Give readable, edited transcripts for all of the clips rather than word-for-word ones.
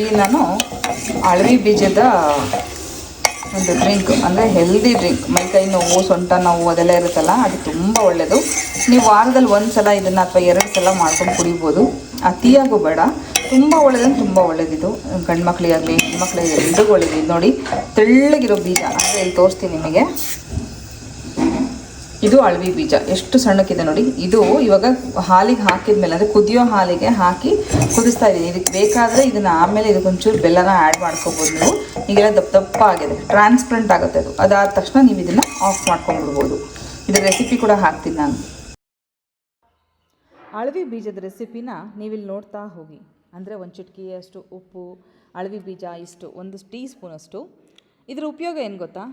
ಇಲ್ಲಿ ನಾನು ಅಳವಿ ಬೀಜದ ಒಂದು ಡ್ರಿಂಕ್, ಅಂದರೆ ಹೆಲ್ದಿ ಡ್ರಿಂಕ್, ಮೈಕೈ ನೋವು, ಸೊಂಟ ನೋವು ಅದೆಲ್ಲ ಇರುತ್ತಲ್ಲ, ಅದು ತುಂಬ ಒಳ್ಳೆಯದು. ನೀವು ವಾರದಲ್ಲಿ ಒಂದು ಸಲ ಇದನ್ನು ಅಥವಾ 2 ಸಲ ಮಾಡ್ಕೊಂಡು ಕುಡಿಬೋದು. ಅತಿಯಾಗೂ ಬೇಡ, ತುಂಬ ಒಳ್ಳೆಯದಂದ್ರೆ ತುಂಬ ಒಳ್ಳೆಯದಿದು. ಗಂಡು ಮಕ್ಕಳಿಗಾಗಲಿ ಹೆಣ್ಮಕ್ಳಿಗೆ ಎಲ್ರಿಗೂ ಒಳ್ಳೆಯದು. ನೋಡಿ ತೆಳ್ಳಗಿರೋ ಬೀಜ, ಅಂದರೆ ಇಲ್ಲಿ ತೋರಿಸ್ತೀನಿ ನಿಮಗೆ. ಇದು ಅಳವಿ ಬೀಜ ಎಷ್ಟು ಸಣ್ಣಕ್ಕಿದೆ ನೋಡಿ. ಇದು ಇವಾಗ ಹಾಲಿಗೆ ಹಾಕಿದ್ಮೇಲೆ, ಅಂದರೆ ಕುದಿಯೋ ಹಾಲಿಗೆ ಹಾಕಿ ಕುದಿಸ್ತಾ ಇದ್ದೀನಿ. ಇದಕ್ಕೆ ಬೇಕಾದರೆ ಇದನ್ನು ಆಮೇಲೆ ಇದಕ್ಕೊಂಚೂರು ಬೆಲ್ಲನ ಆ್ಯಡ್ ಮಾಡ್ಕೊಬೋದು ನೀವು. ಈಗೆಲ್ಲ ದಪ್ಪ ಆಗಿದೆ, ಟ್ರಾನ್ಸ್ಪರೆಂಟ್ ಆಗುತ್ತೆ ಅದು. ಅದಾದ ತಕ್ಷಣ ನೀವು ಇದನ್ನು ಆಫ್ ಮಾಡ್ಕೊಂಡ್ಬಿಡ್ಬೋದು. ಇದರ ರೆಸಿಪಿ ಕೂಡ ಹಾಕ್ತೀನಿ ನಾನು. ಅಳವಿ ಬೀಜದ ರೆಸಿಪಿನ ನೀವಿಲ್ಲಿ ನೋಡ್ತಾ ಹೋಗಿ. ಅಂದರೆ ಒಂದು ಚಿಟಿಕೆಯಷ್ಟು ಉಪ್ಪು, ಅಳವಿ ಬೀಜ ಇಷ್ಟು, 1 ಟೀ ಸ್ಪೂನಷ್ಟು. ಇದರ ಉಪಯೋಗ ಏನು ಗೊತ್ತಾ?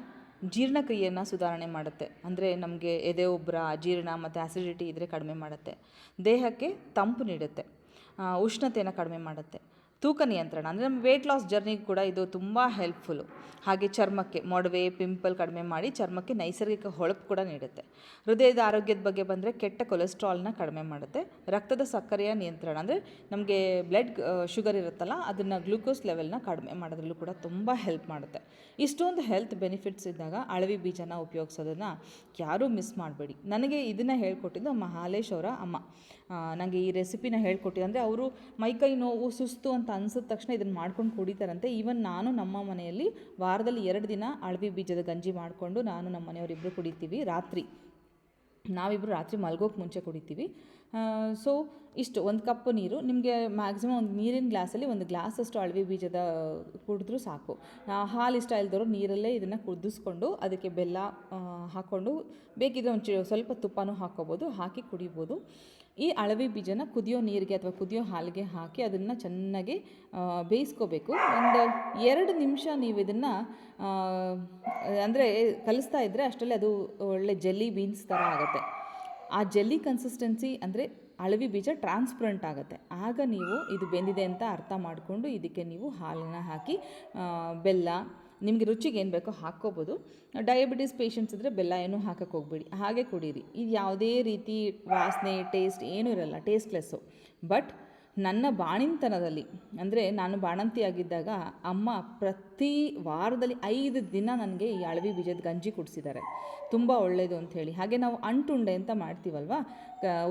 ಜೀರ್ಣಕ್ರಿಯೆಯನ್ನು ಸುಧಾರಣೆ ಮಾಡುತ್ತೆ. ಅಂದರೆ ನಮಗೆ ಎದೆ ಉಬ್ಬರ, ಅಜೀರ್ಣ ಮತ್ತು ಆ್ಯಸಿಡಿಟಿ ಇದ್ದರೆ ಕಡಿಮೆ ಮಾಡುತ್ತೆ. ದೇಹಕ್ಕೆ ತಂಪು ನೀಡುತ್ತೆ, ಉಷ್ಣತೆಯನ್ನು ಕಡಿಮೆ ಮಾಡುತ್ತೆ. ತೂಕ ನಿಯಂತ್ರಣ, ಅಂದರೆ ನಮ್ಮ ವೆಯ್ಟ್ ಲಾಸ್ ಜರ್ನಿಗೆ ಕೂಡ ಇದು ತುಂಬ ಹೆಲ್ಪ್ಫುಲ್ಲು. ಹಾಗೆ ಚರ್ಮಕ್ಕೆ ಮೊಡವೆ, ಪಿಂಪಲ್ ಕಡಿಮೆ ಮಾಡಿ ಚರ್ಮಕ್ಕೆ ನೈಸರ್ಗಿಕ ಹೊಳಪು ಕೂಡ ನೀಡುತ್ತೆ. ಹೃದಯದ ಆರೋಗ್ಯದ ಬಗ್ಗೆ ಬಂದರೆ ಕೆಟ್ಟ ಕೊಲೆಸ್ಟ್ರಾಲ್ನ ಕಡಿಮೆ ಮಾಡುತ್ತೆ. ರಕ್ತದ ಸಕ್ಕರೆಯ ನಿಯಂತ್ರಣ, ಅಂದರೆ ನಮಗೆ ಬ್ಲಡ್ ಶುಗರ್ ಇರುತ್ತಲ್ಲ, ಅದನ್ನು ಗ್ಲೂಕೋಸ್ ಲೆವೆಲ್ನ ಕಡಿಮೆ ಮಾಡೋದ್ರಲ್ಲೂ ಕೂಡ ತುಂಬ ಹೆಲ್ಪ್ ಮಾಡುತ್ತೆ. ಇಷ್ಟೊಂದು ಹೆಲ್ತ್ ಬೆನಿಫಿಟ್ಸ್ ಇದ್ದಾಗ ಅಳವಿ ಬೀಜನ ಉಪಯೋಗಿಸೋದನ್ನು ಯಾರೂ ಮಿಸ್ ಮಾಡಬೇಡಿ. ನನಗೆ ಇದನ್ನು ಹೇಳ್ಕೊಟ್ಟಿದ್ದು ನಮ್ಮ ಹಾಲೇಶ್ ಅವರ ಅಮ್ಮ. ನನಗೆ ಈ ರೆಸಿಪಿನ ಹೇಳ್ಕೊಟ್ಟಿದ್ದು. ಅಂದರೆ ಅವರು ಮೈಕೈ ನೋವು, ಸುಸ್ತು ಅಂತ ಅನಿಸಿದ ತಕ್ಷಣ ಇದನ್ನು ಮಾಡ್ಕೊಂಡು ಕುಡಿತಾರಂತೆ. ಈವನ್ ನಾನು ನಮ್ಮ ಮನೆಯಲ್ಲಿ ವಾರದಲ್ಲಿ 2 ದಿನ ಅಳವಿ ಬೀಜದ ಗಂಜಿ ಮಾಡಿಕೊಂಡು ನಾನು ನಮ್ಮ ಮನೆಯವರಿಬ್ಬರು ಕುಡಿತೀವಿ. ನಾವಿಬ್ಬರು ರಾತ್ರಿ ಮಲ್ಗೋಕ್ಕೆ ಮುಂಚೆ ಕುಡಿತೀವಿ. ಸೊ ಇಷ್ಟು 1 ಕಪ್ ನೀರು, ನಿಮಗೆ ಮ್ಯಾಕ್ಸಿಮಮ್ ಒಂದು ನೀರಿನ ಗ್ಲಾಸಲ್ಲಿ 1 ಗ್ಲಾಸಷ್ಟು ಅಳವಿ ಬೀಜದ ಕುಡಿದ್ರೂ ಸಾಕು. ಹಾಲು ಇಷ್ಟ ಇಲ್ದವರು ನೀರಲ್ಲೇ ಇದನ್ನು ಕುದಿಸ್ಕೊಂಡು ಅದಕ್ಕೆ ಬೆಲ್ಲ ಹಾಕ್ಕೊಂಡು, ಬೇಕಿದ್ರೆ ಸ್ವಲ್ಪ ತುಪ್ಪನೂ ಹಾಕ್ಕೋಬೋದು, ಹಾಕಿ ಕುಡಿಬೋದು. ಈ ಅಳವಿ ಬೀಜನ ಕುದಿಯೋ ನೀರಿಗೆ ಅಥವಾ ಕುದಿಯೋ ಹಾಲಿಗೆ ಹಾಕಿ ಅದನ್ನು ಚೆನ್ನಾಗಿ ಬೇಯಿಸ್ಕೋಬೇಕು. ಒಂದು 2 ನಿಮಿಷ ನೀವು ಇದನ್ನು ಅಂದರೆ ಕಲಿಸ್ತಾ ಇದ್ದರೆ ಅಷ್ಟರಲ್ಲಿ ಅದು ಒಳ್ಳೆ ಜೆಲ್ಲಿ ಬೀನ್ಸ್ ಥರ ಆಗುತ್ತೆ. ಆ ಜೆಲ್ಲಿ ಕನ್ಸಿಸ್ಟೆನ್ಸಿ ಅಂದರೆ ಅಳವಿ ಬೀಜ ಟ್ರಾನ್ಸ್ಪರೆಂಟ್ ಆಗುತ್ತೆ. ಆಗ ನೀವು ಇದು ಬೆಂದಿದೆ ಅಂತ ಅರ್ಥ ಮಾಡಿಕೊಂಡು ಇದಕ್ಕೆ ನೀವು ಹಾಲನ್ನು ಹಾಕಿ, ಬೆಲ್ಲ ನಿಮಗೆ ರುಚಿಗೆ ಏನು ಬೇಕೋ ಹಾಕ್ಕೋಬೋದು. ಡಯಾಬಿಟಿಸ್ ಪೇಷಂಟ್ಸ್ ಇದ್ದರೆ ಬೆಲ್ಲ ಏನೂ ಹಾಕಕ್ಕೆ ಹೋಗ್ಬೇಡಿ, ಹಾಗೆ ಕುಡೀರಿ. ಇದು ಯಾವುದೇ ರೀತಿ ವಾಸನೆ, ಟೇಸ್ಟ್ ಏನೂ ಇರಲ್ಲ, ಟೇಸ್ಟ್ಲೆಸ್ಸು. ಬಟ್ ನನ್ನ ಬಾಣಿಂತನದಲ್ಲಿ, ಅಂದರೆ ನಾನು ಬಾಣಂತಿಯಾಗಿದ್ದಾಗ ಅಮ್ಮ ಪ್ರತಿ ವಾರದಲ್ಲಿ 5 ದಿನ ನನಗೆ ಈ ಅಳವಿ ಬೀಜದ ಗಂಜಿ ಕುಡಿಸಿದ್ದಾರೆ. ತುಂಬ ಒಳ್ಳೆಯದು ಅಂಥೇಳಿ. ಹಾಗೆ ನಾವು ಅಂಟುಂಡೆ ಅಂತ ಮಾಡ್ತೀವಲ್ವ,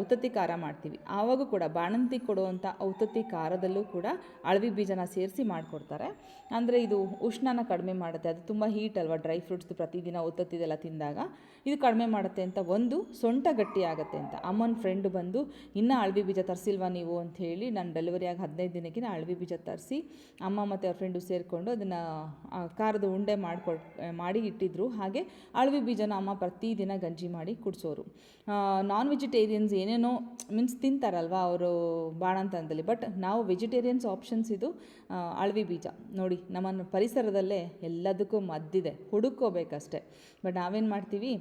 ಉತ್ತತ್ತಿ ಖಾರ ಮಾಡ್ತೀವಿ, ಆವಾಗೂ ಕೂಡ ಬಾಣಂತಿ ಕೊಡುವಂಥ ಉತ್ತತ್ತಿ ಖಾರದಲ್ಲೂ ಕೂಡ ಅಳವಿ ಬೀಜನ ಸೇರಿಸಿ ಮಾಡಿಕೊಡ್ತಾರೆ. ಅಂದರೆ ಇದು ಉಷ್ಣನ ಕಡಿಮೆ ಮಾಡುತ್ತೆ. ಅದು ತುಂಬ ಹೀಟ್ ಅಲ್ವ, ಡ್ರೈ ಫ್ರೂಟ್ಸ್ ಪ್ರತಿದಿನ ಉತ್ತತ್ತಿದೆಲ್ಲ ತಿಂದಾಗ ಇದು ಕಡಿಮೆ ಮಾಡುತ್ತೆ ಅಂತ. ಒಂದು ಸೊಂಟ ಗಟ್ಟಿ ಆಗುತ್ತೆ ಅಂತ. ಅಮ್ಮನ ಫ್ರೆಂಡು ಬಂದು, ಇನ್ನೂ ಅಳವಿ ಬೀಜ ತರಿಸಿಲ್ವಾ ನೀವು ಅಂಥೇಳಿ, ನಾನು ಡೆಲಿವರಿಯಾಗಿ 15 ದಿನಕ್ಕೆ ಅಳವಿ ಬೀಜ ತರಿಸಿ ಅಮ್ಮ ಮತ್ತು ಅವ್ರ ಫ್ರೆಂಡು ಸೇರಿಕೊಂಡು ಅದನ್ನು ಖಾರದ ಉಂಡೆ ಮಾಡಿ ಇಟ್ಟಿದ್ರು. ಹಾಗೆ ಅಳವಿ ಬೀಜನ ಅಮ್ಮ ಪ್ರತಿದಿನ ಗಂಜಿ ಮಾಡಿ ಕುಡಿಸೋರು. ನಾನ್ ವೆಜಿಟೇರಿಯನ್ಸ್ ಏನೇನೋ ಮೀನ್ಸ್ ತಿಂತಾರಲ್ವ ಅವರು ಬಾಣಂತನದಲ್ಲಿ, ಬಟ್ ನಾವು ವೆಜಿಟೇರಿಯನ್ಸ್ ಆಪ್ಷನ್ಸ್ ಇದು ಅಳವಿ ಬೀಜ. ನೋಡಿ, ನಮ್ಮ ಪರಿಸರದಲ್ಲೇ ಎಲ್ಲದಕ್ಕೂ ಮದ್ದಿದೆ, ಹುಡುಕೋಬೇಕಷ್ಟೆ. ಬಟ್ ನಾವೇನು ಮಾಡ್ತೀವಿ,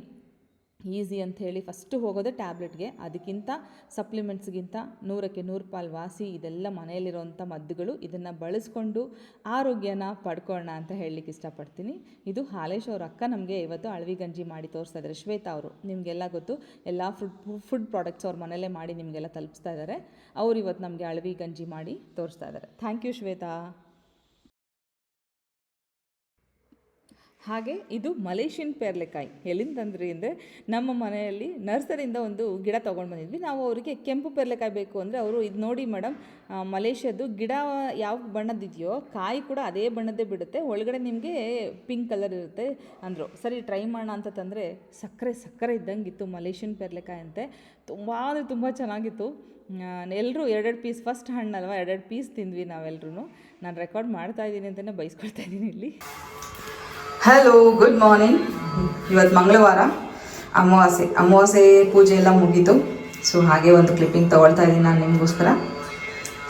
ಈಸಿ ಅಂಥೇಳಿ ಫಸ್ಟು ಹೋಗೋದೇ ಟ್ಯಾಬ್ಲೆಟ್ಗೆ. ಅದಕ್ಕಿಂತ ಸಪ್ಲಿಮೆಂಟ್ಸ್ಗಿಂತ 100ಕ್ಕೆ 100 ಪಾಲು ವಾಸಿ ಇದೆಲ್ಲ ಮನೆಯಲ್ಲಿರೋವಂಥ ಮದ್ದುಗಳು. ಇದನ್ನು ಬಳಸ್ಕೊಂಡು ಆರೋಗ್ಯನ ಪಡ್ಕೊಳ್ಳೋಣ ಅಂತ ಹೇಳಲಿಕ್ಕೆ ಇಷ್ಟಪಡ್ತೀನಿ. ಇದು ಹಾಲೇಶ್ ಅವ್ರ ಅಕ್ಕ ನಮಗೆ ಇವತ್ತು ಅಳವಿ ಗಂಜಿ ಮಾಡಿ ತೋರಿಸ್ತಾ ಇದ್ದಾರೆ. ಶ್ವೇತಾ ಅವರು, ನಿಮಗೆಲ್ಲ ಗೊತ್ತು, ಎಲ್ಲ ಫುಡ್ ಪ್ರಾಡಕ್ಟ್ಸ್ ಅವ್ರ ಮನೆಯಲ್ಲೇ ಮಾಡಿ ನಿಮಗೆಲ್ಲ ತಲುಪಿಸ್ತಾ ಇದ್ದಾರೆ. ಅವ್ರು ಇವತ್ತು ನಮಗೆ ಅಳವಿ ಗಂಜಿ ಮಾಡಿ ತೋರಿಸ್ತಾ ಇದ್ದಾರೆ. Thank you Shweta. ಹಾಗೆ ಇದು ಮಲೇಷಿಯನ್ ಪೇರ್ಲೆಕಾಯಿ. ಎಲ್ಲಿಂದ ತಂದ್ರಿ ಅಂದರೆ, ನಮ್ಮ ಮನೆಯಲ್ಲಿ ನರ್ಸರಿಯಿಂದ ಒಂದು ಗಿಡ ತೊಗೊಂಡು ಬಂದಿದ್ವಿ. ನಾವು ಅವರಿಗೆ ಕೆಂಪು ಪೇರ್ಲೆಕಾಯಿ ಬೇಕು ಅಂದರೆ ಅವರು, ಇದು ನೋಡಿ ಮೇಡಮ್, ಮಲೇಷ್ಯಾದ್ದು ಗಿಡ ಯಾವ ಬಣ್ಣದಿದೆಯೋ ಕಾಯಿ ಕೂಡ ಅದೇ ಬಣ್ಣದ್ದೇ ಬಿಡುತ್ತೆ, ಒಳಗಡೆ ನಿಮಗೆ ಪಿಂಕ್ ಕಲರ್ ಇರುತ್ತೆ ಅಂದರು. ಸರಿ ಟ್ರೈ ಮಾಡೋಣ ಅಂತ ತಂದರೆ ಸಕ್ಕರೆ ಇದ್ದಂಗೆ ಇತ್ತು. ಮಲೇಷಿಯನ್ ಪೇರ್ಲೆಕಾಯಿ ಅಂತೆ, ತುಂಬ ಅಂದರೆ ತುಂಬ ಚೆನ್ನಾಗಿತ್ತು. ಎಲ್ಲರೂ 2 ಪೀಸ್, ಫಸ್ಟ್ ಹಣ್ಣಲ್ವ, 2 ಪೀಸ್ ತಿಂದ್ವಿ ನಾವೆಲ್ಲರೂ. ನಾನು ರೆಕಾರ್ಡ್ ಮಾಡ್ತಾಯಿದ್ದೀನಿ ಅಂತಲೇ ಬಯಸ್ಕೊಳ್ತಾ ಇದ್ದೀನಿ ಇಲ್ಲಿ. Hello, good morning. ಇವತ್ತು ಮಂಗಳವಾರ, ಅಮಾವಾಸ್ಯೆ ಪೂಜೆ ಎಲ್ಲ ಮುಗೀತು. ಸೊ ಹಾಗೆ ಒಂದು ಕ್ಲಿಪ್ಪಿಂಗ್ ತೊಗೊಳ್ತಾ ಇದ್ದೀನಿ ನಾನು ನಿಮಗೋಸ್ಕರ.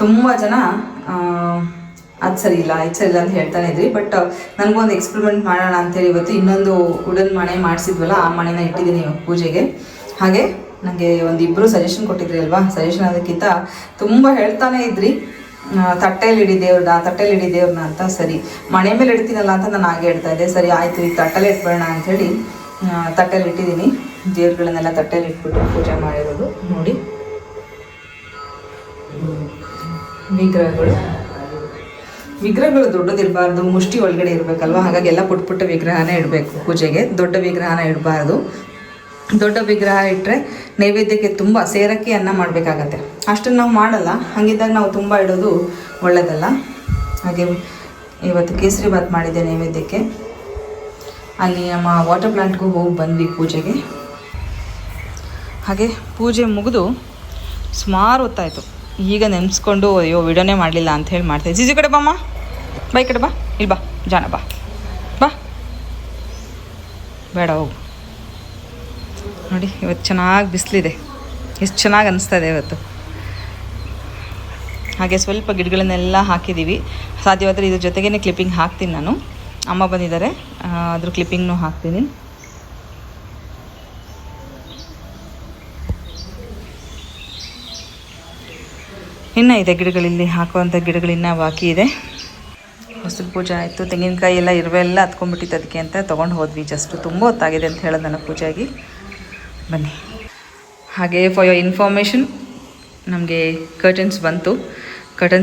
ತುಂಬ ಜನ ಅದು ಸರಿ ಇಲ್ಲ ಅಂತ ಹೇಳ್ತಾನೆ ಇದ್ರಿ. ಬಟ್ ನನಗೊಂದು ಎಕ್ಸ್ಪೆರಿಮೆಂಟ್ ಮಾಡೋಣ ಅಂಥೇಳಿ ಇವತ್ತು ಇನ್ನೊಂದು ವುಡನ್ ಮನೆ ಮಾಡಿಸಿದ್ವಲ್ಲ, ಆ ಮನೆನ ಇಟ್ಟಿದ್ದೀನಿ ಪೂಜೆಗೆ. ಹಾಗೆ ನನಗೆ ಒಂದಿಬ್ಬರು ಸಜೆಷನ್ ಕೊಟ್ಟಿದ್ರಿ ಅಲ್ವಾ, ಸಜೆಷನ್ ಅದಕ್ಕಿಂತ ತುಂಬ ಹೇಳ್ತಾನೆ ಇದ್ರಿ, ತಟ್ಟೆಯಲ್ಲಿ ಇಡಿ ದೇವ್ರನ್ನ ಅಂತ. ಸರಿ, ಮನೆ ಮೇಲೆ ಇಡ್ತೀನಲ್ಲ ಅಂತ ನಾನು ಹಾಗೆ ಹೇಳ್ತಾ ಇದ್ದೆ. ಸರಿ ಆಯಿತು, ಈಗ ತಟ್ಟೆಲೆ ಇಟ್ಬೇಡ ಅಂಥೇಳಿ ತಟ್ಟೆಲಿ ಇಟ್ಟಿದ್ದೀನಿ. ದೇವ್ರುಗಳನ್ನೆಲ್ಲ ತಟ್ಟೆಲಿ ಇಟ್ಬಿಟ್ಟು ಪೂಜೆ ಮಾಡಿರೋದು ನೋಡಿ. ವಿಗ್ರಹಗಳು ವಿಗ್ರಹಗಳು ದೊಡ್ಡದಿರಬಾರ್ದು, ಮುಷ್ಟಿ ಒಳಗಡೆ ಇರಬೇಕಲ್ವ, ಹಾಗಾಗಿ ಎಲ್ಲ ಪುಟ್ಟ ಪುಟ್ಟ ವಿಗ್ರಹನೇ ಇಡಬೇಕು ಪೂಜೆಗೆ, ದೊಡ್ಡ ವಿಗ್ರಹನ ಇಡಬಾರ್ದು. ದೊಡ್ಡ ವಿಗ್ರಹ ಇಟ್ಟರೆ ನೈವೇದ್ಯಕ್ಕೆ ತುಂಬ ಸೇರಕ್ಕೆ ಅನ್ನ ಮಾಡಬೇಕಾಗತ್ತೆ, ಅಷ್ಟನ್ನು ನಾವು ಮಾಡಲ್ಲ. ಹಾಗಿದ್ದಾಗ ನಾವು ತುಂಬ ಇಡೋದು ಒಳ್ಳೆಯದಲ್ಲ. ಹಾಗೆ ಇವತ್ತು ಕೇಸರಿ ಬಾತ್ ಮಾಡಿದ್ದೆ ನೈವೇದ್ಯಕ್ಕೆ. ಅಲ್ಲಿ ನಮ್ಮ ವಾಟರ್ ಪ್ಲ್ಯಾಂಟ್ಗೂ ಹೋಗಿ ಬಂದ್ವಿ ಪೂಜೆಗೆ. ಹಾಗೆ ಪೂಜೆ ಮುಗಿದು ಸುಮಾರು ಹೊತ್ತಾಯಿತು. ಈಗ ನೆನೆಸ್ಕೊಂಡು ಅಯ್ಯೋ ವಿಡಿಯೋನೇ ಮಾಡಲಿಲ್ಲ ಅಂಥೇಳಿ ಮಾಡ್ತಾಯಿದ್ದೆ. ಜಿಜು ಕಡೆ ಬಾಮ್ಮ, ಬಾ ಈ ಕಡೆ ಬಾ, ಇಲ್ಲಿ ಬಾ ಜಾಣ, ಬಾ ಬಾ, ಬೇಡ ಹೋಗು. ನೋಡಿ ಇವತ್ತು ಚೆನ್ನಾಗಿ ಬಿಸಿಲಿದೆ, ಎಷ್ಟು ಚೆನ್ನಾಗಿ ಅನಿಸ್ತಾ ಇದೆ ಇವತ್ತು. ಹಾಗೆ ಸ್ವಲ್ಪ ಗಿಡಗಳನ್ನೆಲ್ಲ ಹಾಕಿದ್ದೀವಿ. ಸಾಧ್ಯವಾದರೆ ಇದ್ರ ಜೊತೆಗೇ ಕ್ಲಿಪ್ಪಿಂಗ್ ಹಾಕ್ತೀನಿ ನಾನು. ಅಮ್ಮ ಬಂದಿದ್ದಾರೆ, ಅದ್ರ ಕ್ಲಿಪ್ಪಿಂಗ್ನೂ ಹಾಕ್ತೀನಿ. ಇನ್ನೂ ಇದೆ ಗಿಡಗಳಿಲ್ಲಿ, ಹಾಕುವಂಥ ಗಿಡಗಳಿನ್ನ ಬಾಕಿ ಇದೆ. ಹೊಸಲು ಪೂಜೆ ಆಯಿತು, ತೆಂಗಿನಕಾಯಿ ಎಲ್ಲ ಇರುವೆಲ್ಲ ಹತ್ಕೊಂಡ್ಬಿಟ್ಟಿತ್ತು, ಅದಕ್ಕೆ ಅಂತ ತೊಗೊಂಡು ಹೋದ್ವಿ. ಜಸ್ಟ್ ತುಂಬ ಹೊತ್ತಾಗಿದೆ ಅಂತ ಹೇಳೋದು ನನಗೆ ಪೂಜೆಯಾಗಿ. ಬನ್ನಿ. ಹಾಗೆ ಫಾರ್ ಯೋರ್ ಇನ್ಫಾರ್ಮೇಷನ್, ನಮಗೆ ಕರ್ಟನ್ಸ್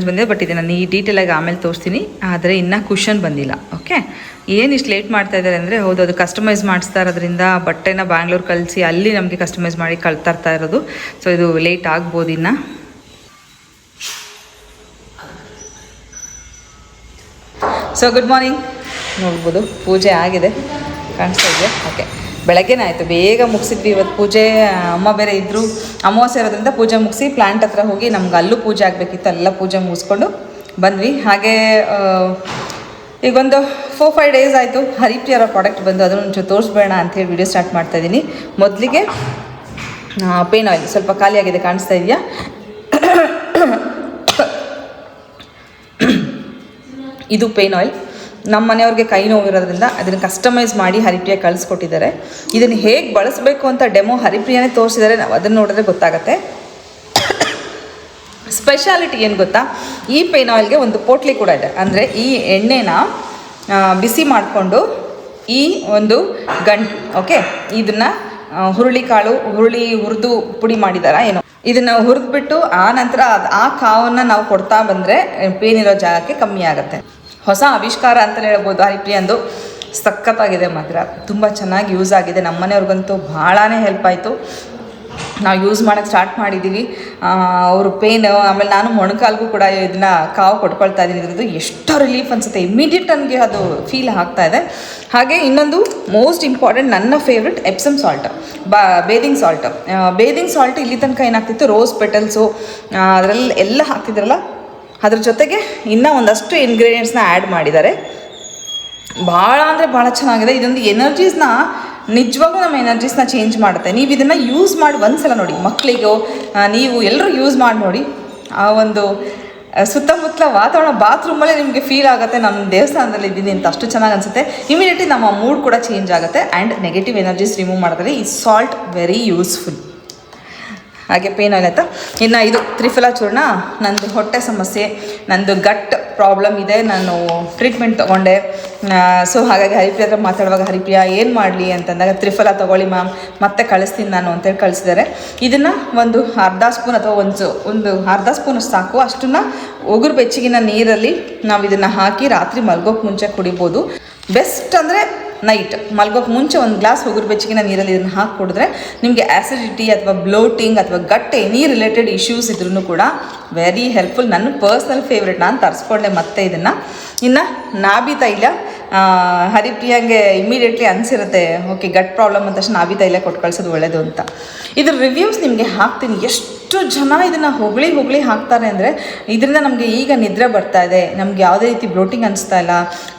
ಬಂದಿದೆ, ಬಟ್ ಇದನ್ನು ನಾನು ಈ ಡೀಟೇಲಾಗಿ ಆಮೇಲೆ ತೋರಿಸ್ತೀನಿ. ಆದರೆ ಇನ್ನೂ ಕುಷನ್ ಬಂದಿಲ್ಲ. ಓಕೆ, ಏನು ಇಷ್ಟು ಲೇಟ್ ಮಾಡ್ತಾ ಇದ್ದಾರೆ ಅಂದರೆ, ಹೌದು ಅದು ಕಸ್ಟಮೈಸ್ ಮಾಡಿಸ್ತಾ ಇರೋದ್ರಿಂದ ಬಟ್ಟೆನ ಬ್ಯಾಂಗ್ಳೂರು ಕಳಿಸಿ ಅಲ್ಲಿ ನಮಗೆ ಕಸ್ಟಮೈಸ್ ಮಾಡಿ ತರ್ತಾ ಇರೋದು. ಸೊ ಇದು ಲೇಟ್ ಆಗ್ಬೋದು ಇನ್ನು. So good morning. ನೋಡ್ಬೋದು ಪೂಜೆ ಆಗಿದೆ, ಕಾಣಿಸ್ತಾ ಇದೆ. ಓಕೆ, ಬೆಳಗ್ಗೆನೇ ಆಯಿತು, ಬೇಗ ಮುಗಿಸಿದ್ವಿ ಇವತ್ತು ಪೂಜೆ. ಅಮ್ಮ ಬೇರೆ ಇದ್ದರು, ಅಮಾವಾಸ್ಯೆ ಇರೋದ್ರಿಂದ ಪೂಜೆ ಮುಗಿಸಿ ಪ್ಲ್ಯಾಂಟ್ ಹತ್ರ ಹೋಗಿ ನಮ್ಗೆ ಅಲ್ಲೂ ಪೂಜೆ ಆಗಬೇಕಿತ್ತು, ಎಲ್ಲ ಪೂಜೆ ಮುಗಿಸ್ಕೊಂಡು ಬಂದ್ವಿ. ಹಾಗೆ ಈಗ ಒಂದು 4-5 ಡೇಸ್ ಆಯಿತು ಹರಿಪ್ರಿಯರ ಪ್ರಾಡಕ್ಟ್ ಬಂದು, ಅದನ್ನು ಒಂಚೂರು ತೋರಿಸ್ಬೇಡ ಅಂಥೇಳಿ ವಿಡಿಯೋ ಸ್ಟಾರ್ಟ್ ಮಾಡ್ತಾಯಿದ್ದೀನಿ. ಮೊದಲಿಗೆ ಪೇನ್ ಆಯಿಲ್ ಸ್ವಲ್ಪ ಖಾಲಿಯಾಗಿದೆ, ಕಾಣಿಸ್ತಾ ಇದೆಯಾ? ಇದು ಪೇನ್ ಆಯಿಲ್. ನಮ್ಮ ಮನೆಯವ್ರಿಗೆ ಕೈ ನೋವಿರೋದ್ರಿಂದ ಅದನ್ನು ಕಸ್ಟಮೈಸ್ ಮಾಡಿ ಹರಿಪ್ರಿಯ ಕಳಿಸ್ಕೊಟ್ಟಿದ್ದಾರೆ. ಇದನ್ನು ಹೇಗೆ ಬಳಸಬೇಕು ಅಂತ ಡೆಮೋ ಹರಿಪ್ರಿಯನೇ ತೋರಿಸಿದ್ದಾರೆ, ನಾವು ಅದನ್ನು ನೋಡಿದ್ರೆ ಗೊತ್ತಾಗುತ್ತೆ. ಸ್ಪೆಷಾಲಿಟಿ ಏನು ಗೊತ್ತಾ, ಈ ಪೇನ್ ಆಯಿಲ್ಗೆ ಒಂದು ಪೋಟ್ಲಿ ಕೂಡ ಇದೆ. ಅಂದರೆ ಈ ಎಣ್ಣೆನ ಬಿಸಿ ಮಾಡಿಕೊಂಡು ಈ ಒಂದು ಗಂಟು, ಓಕೆ, ಇದನ್ನು ಹುರಿದು ಪುಡಿ ಮಾಡಿದಾರ ಏನೋ, ಇದನ್ನು ಹುರಿದ್ಬಿಟ್ಟು ಆ ನಂತರ ಆ ಕಾವನ್ನು ನಾವು ಕೊಡ್ತಾ ಬಂದರೆ ಪೇನ್ ಇರೋ ಜಾಗಕ್ಕೆ ಕಮ್ಮಿ ಆಗುತ್ತೆ. ಹೊಸ ಆವಿಷ್ಕಾರ ಅಂತಲೇ ಹೇಳ್ಬೋದು ಹರಿಪ್ರಿಯಂದು. ಸಖತ್ತಾಗಿದೆ ಮಾತ್ರ, ತುಂಬ ಚೆನ್ನಾಗಿ ಯೂಸ್ ಆಗಿದೆ. ನಮ್ಮ ಮನೆಯವ್ರಿಗಂತೂ ಭಾಳನೇ ಹೆಲ್ಪ್ ಆಯಿತು. ನಾವು ಯೂಸ್ ಮಾಡೋಕ್ಕೆ ಸ್ಟಾರ್ಟ್ ಮಾಡಿದ್ದೀವಿ. ಅವರು ಪೇನ್, ಆಮೇಲೆ ನಾನು ಮೊಣಕಾಲ್ಗೂ ಕೂಡ ಇದನ್ನು ಕಾವು ಕೊಟ್ಕೊಳ್ತಾ ಇದ್ದೀನಿ. ಇದ್ರದ್ದು ಎಷ್ಟು ರಿಲೀಫ್ ಅನಿಸುತ್ತೆ, ಇಮ್ಮಿಡಿಯೇಟ್ ನನಗೆ ಅದು ಫೀಲ್ ಆಗ್ತಾ ಇದೆ. ಹಾಗೆ ಇನ್ನೊಂದು ಮೋಸ್ಟ್ ಇಂಪಾರ್ಟೆಂಟ್, ನನ್ನ ಫೇವ್ರೆಟ್ ಎಪ್ಸಮ್ ಸಾಲ್ಟ್, ಬೇದಿಂಗ್ ಸಾಲ್ಟ್. ಇಲ್ಲಿ ತನಕ ಏನಾಗ್ತಿತ್ತು, ರೋಸ್ ಪೆಟಲ್ಸು ಅದರಲ್ಲಿ ಎಲ್ಲ ಹಾಕ್ತಿದ್ರಲ್ಲ, ಅದ್ರ ಜೊತೆಗೆ ಇನ್ನೂ ಒಂದಷ್ಟು ಇಂಗ್ರೀಡಿಯೆಂಟ್ಸ್ನ ಆ್ಯಡ್ ಮಾಡಿದ್ದಾರೆ. ಭಾಳ ಅಂದರೆ ಭಾಳ ಚೆನ್ನಾಗಿದೆ. ಇದೊಂದು ಎನರ್ಜೀಸ್ನ, ನಿಜವಾಗ್ಲೂ ನಮ್ಮ ಎನರ್ಜೀಸ್ನ ಚೇಂಜ್ ಮಾಡುತ್ತೆ. ನೀವು ಇದನ್ನು ಯೂಸ್ ಮಾಡಿ ಒಂದ್ಸಲ ನೋಡಿ, ಮಕ್ಕಳಿಗೂ ನೀವು ಎಲ್ಲರೂ ಯೂಸ್ ಮಾಡಿ ನೋಡಿ. ಆ ಒಂದು ಸುತ್ತಮುತ್ತಲ ವಾತಾವರಣ, ಬಾತ್ರೂಮಲ್ಲೇ ನಿಮಗೆ ಫೀಲ್ ಆಗುತ್ತೆ ನಾನು ದೇವಸ್ಥಾನದಲ್ಲಿ ಇದ್ದೀನಿ ಅಂತ, ಅಷ್ಟು ಚೆನ್ನಾಗಿ ಅನಿಸುತ್ತೆ. ಇಮಿಡಿಯೇಟ್ಲಿ ನಮ್ಮ ಮೂಡ್ ಕೂಡ ಚೇಂಜ್ ಆಗುತ್ತೆ ಆ್ಯಂಡ್ ನೆಗೆಟಿವ್ ಎನರ್ಜೀಸ್ ರಿಮೂವ್ ಮಾಡೋದ್ರಲ್ಲಿ ಈ ಸಾಲ್ಟ್ ವೆರಿ ಯೂಸ್ಫುಲ್. ಹಾಗೆ ಪೇನ್ ಆಯಿಲ್ ಆಯಿತಾ. ಇನ್ನು ಇದು ತ್ರಿಫಲ ಚೂರ್ಣ. ನಂದು ಹೊಟ್ಟೆ ಸಮಸ್ಯೆ, ನಂದು ಗಟ್ ಪ್ರಾಬ್ಲಮ್ ಇದೆ, ನಾನು ಟ್ರೀಟ್ಮೆಂಟ್ ತೊಗೊಂಡೆ. ಸೊ ಹಾಗಾಗಿ ಹರಿಪ್ರಿಯ ಹತ್ರ ಮಾತಾಡುವಾಗ ಹರಿಪ್ರಿಯ ಏನು ಮಾಡಲಿ ಅಂತಂದಾಗ, ತ್ರಿಫಲ ತೊಗೊಳ್ಳಿ ಮ್ಯಾಮ್, ಮತ್ತೆ ಕಳಿಸ್ತೀನಿ ನಾನು ಅಂತೇಳಿ ಕಳಿಸಿದ್ದಾರೆ. ಇದನ್ನು ಒಂದು ಅರ್ಧ ಸ್ಪೂನ್ ಅಥವಾ ಒಂದು ಅರ್ಧ ಸ್ಪೂನ್ ಸಾಕು, ಅಷ್ಟನ್ನು ಉಗುರು ಬೆಚ್ಚಗಿನ ನೀರಲ್ಲಿ ನಾವು ಇದನ್ನು ಹಾಕಿ ರಾತ್ರಿ ಮಲ್ಗೋಕ್ಕೆ ಮುಂಚೆ ಕುಡಿಬೋದು. ಬೆಸ್ಟ್ ಅಂದರೆ ನೈಟ್ ಮಲ್ಗೋಕ್ಕೆ ಮುಂಚೆ ಒಂದು ಗ್ಲಾಸ್ ಉಗುರು ಬೆಚ್ಚಗಿನ ನೀರಲ್ಲಿ ಇದನ್ನು ಹಾಕಿ ಕುಡಿದ್ರೆ ನಿಮಗೆ ಆ್ಯಸಿಡಿಟಿ ಅಥವಾ ಬ್ಲೋಟಿಂಗ್ ಅಥವಾ ಗಟ್ ಎನಿ ರಿಲೇಟೆಡ್ ಇಶ್ಯೂಸ್ ಇದ್ರೂ ಕೂಡ ವೆರಿ ಹೆಲ್ಪ್ಫುಲ್. ನನ್ನ ಪರ್ಸ್ನಲ್ ಫೇವ್ರೆಟ್, ನಾನು ತರಿಸ್ಕೊಂಡೆ ಮತ್ತೆ ಇದನ್ನು. ಇನ್ನು ನಾಭಿ ತೈಲ, ಹರಿಪ್ರಿಯಂಗೆ ಇಮ್ಮಿಡಿಯೇಟ್ಲಿ ಅನಿಸಿರುತ್ತೆ ಓಕೆ ಗಟ್ ಪ್ರಾಬ್ಲಮ್ ಅಂತ ತಕ್ಷಣ ನಾಭಿ ತೈಲ ಕೊಟ್ಟು ಕಳಿಸೋದು ಒಳ್ಳೆಯದು ಅಂತ. ಇದ್ರ ರಿವ್ಯೂಸ್ ನಿಮಗೆ ಹಾಕ್ತೀನಿ. ಎಷ್ಟು ಜನ ಇದನ್ನು ಹೊಗಳಿ ಹಾಕ್ತಾರೆ ಅಂದರೆ, ಇದರಿಂದ ನಮಗೆ ಈಗ ನಿದ್ರೆ ಬರ್ತಾ ಇದೆ, ನಮ್ಗೆ ಯಾವುದೇ ರೀತಿ ಬ್ಲೋಟಿಂಗ್ ಅನಿಸ್ತಾ ಇಲ್ಲ,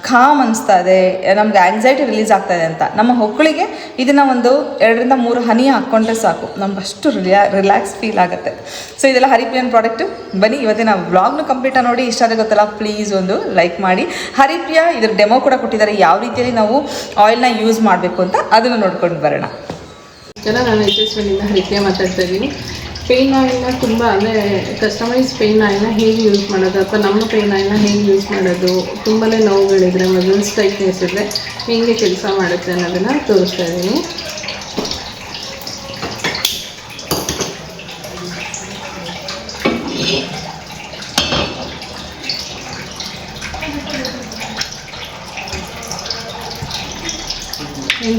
ಕಾಮ್ ಅನಿಸ್ತಾ ಇದೆ, ನಮಗೆ ಆ್ಯಂಗ್ಸೈಟಿ ರಿಲೀಸ್ ಆಗ್ತಾ ಇದೆ ಅಂತ. ನಮ್ಮ ಹೊಕ್ಕಳಿಗೆ ಇದನ್ನು ಒಂದು 2-3 ಹನಿ ಹಾಕ್ಕೊಂಡ್ರೆ ಸಾಕು, ನಮ್ಗೆ ಅಷ್ಟು ರಿಲ್ಯಾಕ್ಸ್ ಫೀಲ್ ಆಗುತ್ತೆ. ಸೊ ಇದೆಲ್ಲ ಹರಿಪ್ರಿಯನ್ ಪ್ರಾಡಕ್ಟು. ಬನ್ನಿ ಇವತ್ತಿನ ವ್ಲಾಗ್ನು ಕಂಪ್ಲೀಟಾಗಿ ನೋಡಿ. ಇಷ್ಟ ಆದರೆ ಗೊತ್ತಲ್ಲ, ಪ್ಲೀಸ್ ಒಂದು ಲೈಕ್ ಮಾಡಿ. ಹರಿಪ್ರಿಯ ಇದ್ರ ಡೆಮೋ ಕೂಡ ಕೊಟ್ಟಿದ್ದಾರೆ, ಯಾವ ರೀತಿಯಲ್ಲಿ ನಾವು ಆಯಿಲ್ನ ಯೂಸ್ ಮಾಡಬೇಕು ಅಂತ, ಅದನ್ನು ನೋಡ್ಕೊಂಡು ಬರೋಣ. ನಾನು ಯಶಸ್ವಿನಿಂದ ಹರಿಪ್ರಿಯ ಮಾತಾಡ್ತಾ ಇದ್ದೀನಿ. ಪೇನ್ ಆಯಿಲ್ನ ತುಂಬ ಅಂದರೆ ಕಸ್ಟಮೈಸ್ ಪೇನ್ ಆಯಿಲ್ನ ಹೇಗೆ ಯೂಸ್ ಮಾಡೋದು ಅಥವಾ ನಮ್ಮ ಪೇನ್ ಆಯಿಲ್ನ ಹೇಗೆ ಯೂಸ್ ಮಾಡೋದು, ತುಂಬಾ ನೋವುಗಳಿದ್ರೆ, ಮಸಲ್ಸ್ ಟೈಟ್ನೆಸ್ ಇದ್ದರೆ ಹೇಗೆ ಕೆಲಸ ಮಾಡುತ್ತೆ ಅನ್ನೋದನ್ನು ತೋರಿಸ್ತಾ ಇದ್ದೀನಿ.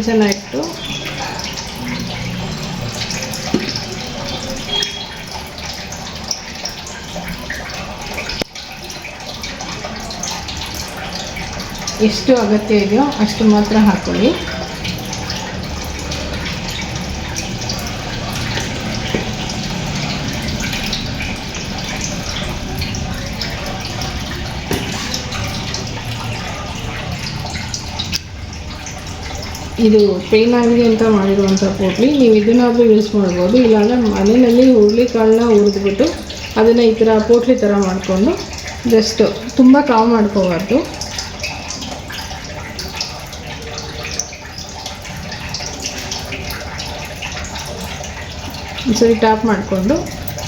ಫ್ರಿಜ್ಜನ್ನು ಇಟ್ಟು ಎಷ್ಟು ಅಗತ್ಯ ಇದೆಯೋ ಅಷ್ಟು ಮಾತ್ರ ಹಾಕ್ಕೊಳ್ಳಿ. ಇದು ಪೇನ್ ಆಗಿದೆ ಅಂತ ಮಾಡಿರುವಂಥ ಪೋಟ್ಲಿ, ನೀವು ಇದನ್ನಾದರೂ ಯೂಸ್ ಮಾಡ್ಬೋದು. ಇಲ್ಲಾಂದರೆ ಮನೆಯಲ್ಲಿ ಹುರುಳಿಕಾಳನ್ನ ಹುರಿದ್ಬಿಟ್ಟು ಅದನ್ನು ಈ ಥರ ಪೋಟ್ಲಿ ಥರ ಮಾಡಿಕೊಂಡು ಜಸ್ಟ್ ತುಂಬ ಕಾವು ಮಾಡ್ಕೋಬಾರ್ದು. ಒಂದ್ಸರಿ ಟ್ಯಾಪ್ ಮಾಡಿಕೊಂಡು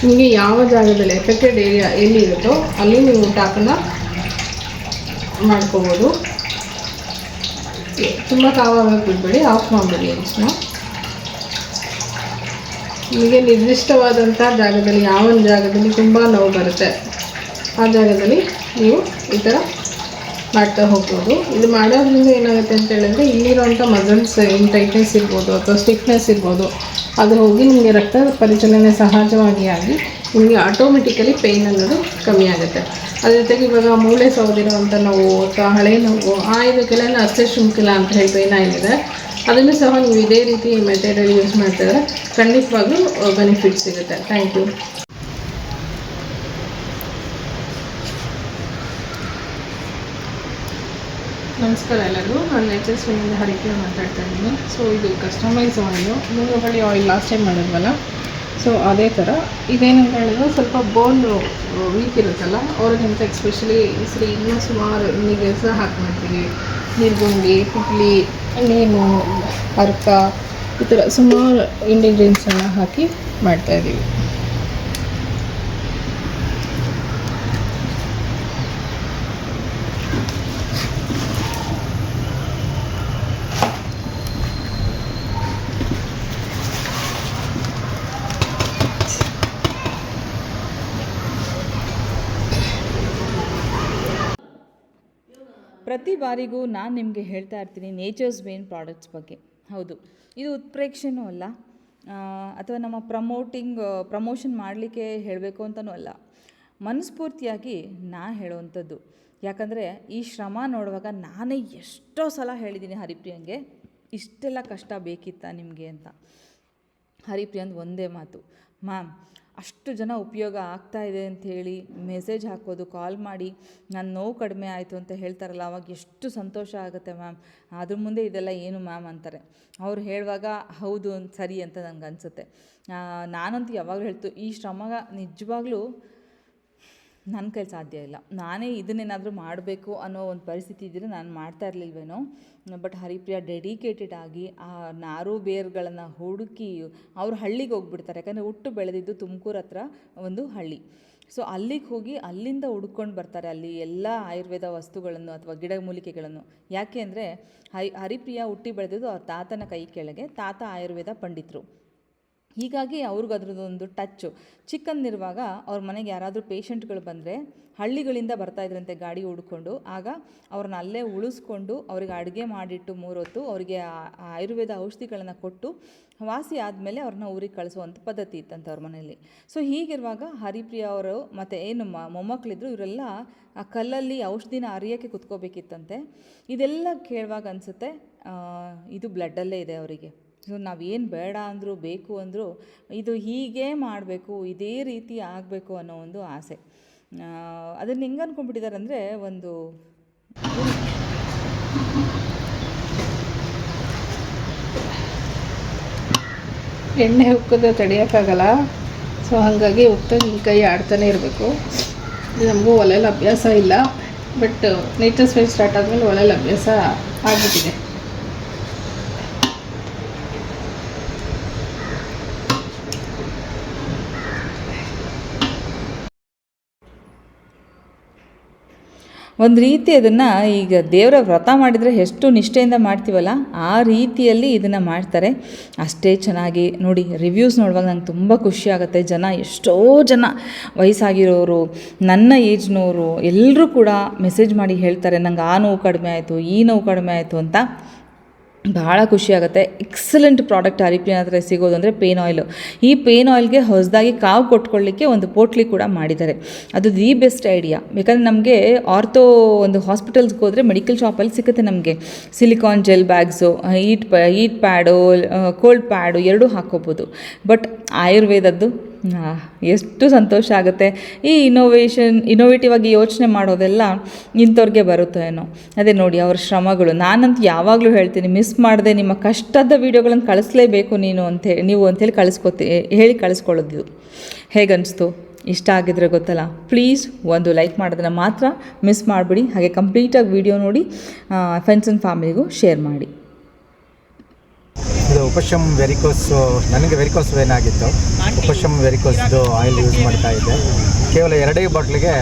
ನಿಮಗೆ ಯಾವ ಜಾಗದಲ್ಲಿ ಎಫೆಕ್ಟೆಡ್ ಏರಿಯಾ ಎಲ್ಲಿ ಇರುತ್ತೋ ಅಲ್ಲಿ ನೀವು ಟ್ಯಾಪನ್ನು ಮಾಡ್ಕೋಬೋದು. ತುಂಬ ಕಾವಾಗಿ ಬಿಡಬೇಡಿ, ಆಫ್ ಮಾಡಿಬಿಡಿ ಎಲ್ಸ್ನ. ನಿಮಗೆ ನಿರ್ದಿಷ್ಟವಾದಂಥ ಜಾಗದಲ್ಲಿ ಯಾವ ಜಾಗದಲ್ಲಿ ತುಂಬ ನೋವು ಬರುತ್ತೆ ಆ ಜಾಗದಲ್ಲಿ ನೀವು ಈ ಥರ ಮಾಡ್ತಾ ಹೋಗ್ಬೋದು. ಇದು ಮಾಡೋದ್ರಿಂದ ಏನಾಗುತ್ತೆ ಅಂತ ಹೇಳಿದ್ರೆ ಇಲ್ಲಿರೋಂಥ ಮಸಲ್ಸ್ ಏನು ಟೈಟ್ನೆಸ್ ಇರ್ಬೋದು ಅಥವಾ ಸ್ಟಿಫ್ನೆಸ್ ಇರ್ಬೋದು ಅದು ಹೋಗಿ ನಿಮಗೆ ರಕ್ತ ಪರಿಚಲನೆ ಸಹಜವಾಗಿ ಆಗಿ ನಿಮಗೆ ಆಟೋಮೆಟಿಕಲಿ ಪೇಯ್ನ್ ಅನ್ನೋದು ಕಮ್ಮಿ ಆಗುತ್ತೆ. ಅದ್ರ ಜೊತೆಗೆ ಇವಾಗ ಮೂಳೆ ಸವದಿರುವಂಥ ನೋವು ಅಥವಾ ಹಳೆ ನೋವು ಇದಕ್ಕೆಲ್ಲ ಅಸ್ಥೆಶೃಂಖಲ ಅಂತ ಹೇಳಿ ಪೇಯ್ನ್ ಏನಿದೆ ಅದನ್ನು ಸಹ ನೀವು ಇದೇ ರೀತಿ ಮೆಥಡಲ್ಲಿ ಯೂಸ್ ಮಾಡ್ತಿದ್ರೆ ಖಂಡಿತವಾಗ್ಲೂ ಬೆನಿಫಿಟ್ ಸಿಗುತ್ತೆ. Thank you. ನಮಸ್ಕಾರ ಎಲ್ಲರಿಗೂ. ನಾನು HSVಯಿಂದ ಹರಿಪ್ರಿಯ ಮಾತಾಡ್ತಾ ಇದ್ದೀನಿ. ಸೊ ಇದು ಕಸ್ಟಮೈಸ್ ಆಯಿಲು, ಮೂರುಗಳಿ ಆಯಿಲ್ ಲಾಸ್ಟ್ ಟೈಮ್ ಮಾಡಿದ್ವಲ್ಲ, ಸೊ ಅದೇ ಥರ ಇದೇನಂತ ಹೇಳಿದ್ರೆ ಸ್ವಲ್ಪ ಬೋನ್ ವೀಕ್ ಇರುತ್ತಲ್ಲ ಅವ್ರಿಗಂತ ಎಸ್ಪೆಷಲಿ ಇನ್ನೂ ಸುಮಾರು ಇಂಗ್ರೀಡಿಯೆಂಟ್ಸ್ ಹಾಕಿ ಮಾಡ್ತೀವಿ. ನೀರ್ಗುಂಡಿ, ಪುಟ್ಲಿ, ನೀನು, ಅರ್ಕ ಈ ಥರ ಸುಮಾರು ಇಂಗ್ರೀಡಿಯೆಂಟ್ಸನ್ನು ಹಾಕಿ ಮಾಡ್ತಾಯಿದ್ದೀವಿ. ಪ್ರತಿ ಬಾರಿಗೂ ನಾನು ನಿಮಗೆ ಹೇಳ್ತಾ ಇರ್ತೀನಿ ನೇಚರ್ಸ್ ಬೇನ್ ಪ್ರಾಡಕ್ಟ್ಸ್ ಬಗ್ಗೆ. ಹೌದು, ಇದು ಉತ್ಪ್ರೇಕ್ಷೆನೂ ಅಲ್ಲ ಅಥವಾ ನಮ್ಮ ಪ್ರಮೋಷನ್ ಮಾಡಲಿಕ್ಕೆ ಹೇಳಬೇಕು ಅಂತಲೂ ಅಲ್ಲ, ಮನಸ್ಫೂರ್ತಿಯಾಗಿ ಹೇಳೋವಂಥದ್ದು. ಯಾಕಂದರೆ ಈ ಶ್ರಮ ನೋಡುವಾಗ ನಾನೇ ಎಷ್ಟೋ ಸಲ ಹೇಳಿದ್ದೀನಿ ಹರಿಪ್ರಿಯಂಗೆ, ಇಷ್ಟೆಲ್ಲ ಕಷ್ಟ ಬೇಕಿತ್ತಾ ನಿಮಗೆ ಅಂತ. ಹರಿಪ್ರಿಯಂದು ಒಂದೇ ಮಾತು, ಮ್ಯಾಮ್ ಅಷ್ಟು ಜನ ಉಪಯೋಗ ಆಗ್ತಾಯಿದೆ ಅಂಥೇಳಿ ಮೆಸೇಜ್ ಹಾಕೋದು, ಕಾಲ್ ಮಾಡಿ ನನ್ನ ನೋವು ಕಡಿಮೆ ಆಯಿತು ಅಂತ ಹೇಳ್ತಾರಲ್ಲ, ಅವಾಗ ಎಷ್ಟು ಸಂತೋಷ ಆಗುತ್ತೆ ಮ್ಯಾಮ್. ಅದ್ರ ಮುಂದೆ ಇದೆಲ್ಲ ಏನು ಮ್ಯಾಮ್ ಅಂತಾರೆ. ಅವ್ರು ಹೇಳುವಾಗ ಹೌದು ಸರಿ ಅಂತ ನಂಗೆ ಅನಿಸುತ್ತೆ. ನಾನಂತೂ ಯಾವಾಗಲೂ ಹೇಳ್ತು, ಈ ಶ್ರಮ ನಿಜವಾಗ್ಲೂ ನನ್ನ ಕೈಲಿ ಸಾಧ್ಯ ಇಲ್ಲ. ನಾನೇ ಇದನ್ನೇನಾದರೂ ಮಾಡಬೇಕು ಅನ್ನೋ ಒಂದು ಪರಿಸ್ಥಿತಿ ಇದ್ದರೆ ನಾನು ಮಾಡ್ತಾ ಇರಲಿಲ್ವೇನೋ. ಬಟ್ ಹರಿಪ್ರಿಯ ಡೆಡಿಕೇಟೆಡ್ ಆಗಿ ಆ ನಾರು ಬೇರುಗಳನ್ನು ಹುಡುಕಿ ಅವರು ಹಳ್ಳಿಗೆ ಹೋಗ್ಬಿಡ್ತಾರೆ. ಯಾಕಂದರೆ ಹುಟ್ಟು ಬೆಳೆದಿದ್ದು ತುಮಕೂರು ಹತ್ರ ಒಂದು ಹಳ್ಳಿ. ಸೊ ಅಲ್ಲಿಗೆ ಹೋಗಿ ಅಲ್ಲಿಂದ ಹುಡ್ಕೊಂಡು ಬರ್ತಾರೆ ಅಲ್ಲಿ ಎಲ್ಲ ಆಯುರ್ವೇದ ವಸ್ತುಗಳನ್ನು ಅಥವಾ ಗಿಡಮೂಲಿಕೆಗಳನ್ನು. ಯಾಕೆ ಅಂದರೆ ಹರಿಪ್ರಿಯ ಹುಟ್ಟಿ ಬೆಳೆದಿದ್ದು ಅವ್ರ ತಾತನ ಕೈ ಕೆಳಗೆ. ತಾತ ಆಯುರ್ವೇದ ಪಂಡಿತರು. ಹೀಗಾಗಿ ಅವ್ರಿಗೆ ಅದ್ರದ್ದೊಂದು ಟಚ್ಚು. ಚಿಕ್ಕಂದಿರುವಾಗ ಅವ್ರ ಮನೆಗೆ ಯಾರಾದರೂ ಪೇಷಂಟ್ಗಳು ಬಂದರೆ ಹಳ್ಳಿಗಳಿಂದ ಬರ್ತಾಯಿದ್ರಂತೆ ಗಾಡಿ ಹುಡ್ಕೊಂಡು. ಆಗ ಅವ್ರನ್ನ ಅಲ್ಲೇ ಉಳಿಸ್ಕೊಂಡು ಅವ್ರಿಗೆ ಅಡುಗೆ ಮಾಡಿಟ್ಟು 3 ಹೊತ್ತು ಅವರಿಗೆ ಆಯುರ್ವೇದ ಔಷಧಿಗಳನ್ನು ಕೊಟ್ಟು ವಾಸಿ ಆದಮೇಲೆ ಅವ್ರನ್ನ ಊರಿಗೆ ಕಳಿಸುವಂಥ ಪದ್ಧತಿ ಇತ್ತಂತೆ ಅವ್ರ ಮನೆಯಲ್ಲಿ. ಸೊ ಹೀಗಿರುವಾಗ ಹರಿಪ್ರಿಯ ಅವರು ಮತ್ತು ಏನು ಮೊಮ್ಮಕ್ಕಳಿದ್ರು ಇವರೆಲ್ಲ ಆ ಕಲ್ಲಲ್ಲಿ ಔಷಧಿನ ಅರಿಯೋಕ್ಕೆ ಕುತ್ಕೋಬೇಕಿತ್ತಂತೆ. ಇದೆಲ್ಲ ಕೇಳುವಾಗ ಅನಿಸುತ್ತೆ ಇದು ಬ್ಲಡ್ಡಲ್ಲೇ ಇದೆ ಅವರಿಗೆ. ಸೊ ನಾವೇನು ಬೇಡ ಅಂದರೂ ಬೇಕು ಅಂದರೂ ಇದು ಹೀಗೇ ಮಾಡಬೇಕು, ಇದೇ ರೀತಿ ಆಗಬೇಕು ಅನ್ನೋ ಒಂದು ಆಸೆ. ಅದನ್ನು ಹೆಂಗೆ ಅಂದ್ಕೊಂಡ್ಬಿಟ್ಟಿದ್ದಾರೆ ಅಂದರೆ ಒಂದು ಎಣ್ಣೆ ಉಕ್ಕದ ತಡೆಯೋಕ್ಕಾಗಲ್ಲ. ಸೊ ಹಾಗಾಗಿ ಉಕ್ತ ಕೈ ಆಡ್ತಾನೆ ಇರಬೇಕು. ನಮಗೂ ಒಲೆಯಲ್ಲಿ ಅಭ್ಯಾಸ ಇಲ್ಲ, ಬಟ್ ನೇಚರ್ಸ್ ಬೇನ್ ಸ್ಟಾರ್ಟ್ ಆದಮೇಲೆ ಒಲೆಯಲ್ಲಿ ಅಭ್ಯಾಸ ಆಗಿಬಿಟ್ಟಿದೆ. ಒಂದು ರೀತಿ ಅದನ್ನು ಈಗ ದೇವರ ವ್ರತ ಮಾಡಿದರೆ ಎಷ್ಟು ನಿಷ್ಠೆಯಿಂದ ಮಾಡ್ತೀವಲ್ಲ ಆ ರೀತಿಯಲ್ಲಿ ಇದನ್ನು ಮಾಡ್ತಾರೆ. ಅಷ್ಟೇ ಚೆನ್ನಾಗಿ ನೋಡಿ. ರಿವ್ಯೂಸ್ ನೋಡುವಾಗ ನಂಗೆ ತುಂಬ ಖುಷಿ ಆಗುತ್ತೆ. ಎಷ್ಟೋ ಜನ ವಯಸ್ಸಾಗಿರೋರು, ನನ್ನ ಏಜ್ನವರು ಎಲ್ಲರೂ ಕೂಡ ಮೆಸೇಜ್ ಮಾಡಿ ಹೇಳ್ತಾರೆ, ನಂಗೆ ಆ ನೋವು ಕಡಿಮೆ ಆಯಿತು, ಈ ನೋವು ಕಡಿಮೆ ಆಯಿತು ಅಂತ. ಭಾಳ ಖುಷಿಯಾಗುತ್ತೆ. ಎಕ್ಸಲೆಂಟ್ ಪ್ರಾಡಕ್ಟ್ ಹರಿಪ್ರಿಯನ ಹತ್ರ ಸಿಗೋದು ಅಂದರೆ ಪೇನ್ ಆಯಿಲು. ಈ ಪೇನ್ ಆಯಿಲ್ಗೆ ಹೊಸದಾಗಿ ಕಾವು ಕೊಟ್ಕೊಳ್ಳಿಕ್ಕೆ ಒಂದು ಪೋಟ್ಲಿ ಕೂಡ ಮಾಡಿದ್ದಾರೆ. ಅದು ದಿ ಬೆಸ್ಟ್ ಐಡಿಯಾ. ಯಾಕಂದರೆ ನಮಗೆ ಆರ್ಥೋ ಒಂದು ಹಾಸ್ಪಿಟಲ್ಸ್ಗೆ ಹೋದರೆ ಮೆಡಿಕಲ್ ಶಾಪಲ್ಲಿ ಸಿಗುತ್ತೆ ನಮಗೆ silicon gel bags, heat pad, cold pad ಎರಡೂ ಹಾಕ್ಕೋಬೋದು. ಬಟ್ ಆಯುರ್ವೇದದ್ದು ಎಷ್ಟು ಸಂತೋಷ ಆಗುತ್ತೆ. ಈ ಇನೋವೇಟಿವ್ ಆಗಿ ಯೋಚನೆ ಮಾಡೋದೆಲ್ಲ ಇಂಥವ್ರಿಗೆ ಬರುತ್ತೆ ಏನೋ. ಅದೇ ನೋಡಿ ಅವ್ರ ಶ್ರಮಗಳು. ನಾನಂತೂ ಯಾವಾಗಲೂ ಹೇಳ್ತೀನಿ, ಮಿಸ್ ಮಾಡದೆ ನಿಮ್ಮ ಕಷ್ಟದ ವೀಡಿಯೋಗಳನ್ನು ಕಳಿಸ್ಲೇಬೇಕು ನೀವು ಅಂಥೇಳಿ ಕಳಿಸ್ಕೊಳ್ಳೋದು. ಹೇಗನ್ನಿಸ್ತು? ಇಷ್ಟ ಆಗಿದ್ರೆ ಗೊತ್ತಲ್ಲ, ಪ್ಲೀಸ್ ಒಂದು ಲೈಕ್ ಮಾಡೋದನ್ನು ಮಾತ್ರ ಮಿಸ್ ಮಾಡಿಬಿಡಿ. ಹಾಗೆ ಕಂಪ್ಲೀಟಾಗಿ ವೀಡಿಯೋ ನೋಡಿ ಫ್ರೆಂಡ್ಸ್ ಆ್ಯಂಡ್ ಫ್ಯಾಮಿಲಿಗೂ ಶೇರ್ ಮಾಡಿ. ಇದು ಉಪಶಮ್ ವೆರಿಕೋಸು, ನನಗೆ ವೆರಿಕೋಸ್ ಏನಾಗಿತ್ತು, ಉಪಶಮ್ ವೆರಿಕೋಸ್ದು ಆಯಿಲ್ ಯೂಸ್ ಮಾಡ್ತಾ ಇದ್ದೆ. ಕೇವಲ 2 ಬಾಟ್ಲಿಗೆ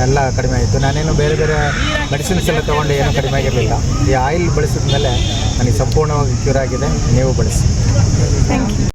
ಎಲ್ಲ ಕಡಿಮೆ ಆಯಿತು. ನಾನೇನು ಬೇರೆ ಬೇರೆ ಮೆಡಿಸಿನ್ಸ್ ಎಲ್ಲ ತೊಗೊಂಡು ಏನೂ ಕಡಿಮೆ ಆಗಿರಲಿಲ್ಲ. ಈ ಆಯಿಲ್ ಬಳಸಿದ ಮೇಲೆ ನನಗೆ ಸಂಪೂರ್ಣವಾಗಿ ಕ್ಯೂರ್ ಆಗಿದೆ. ನೀವು ಬಳಸಿ. Thank you.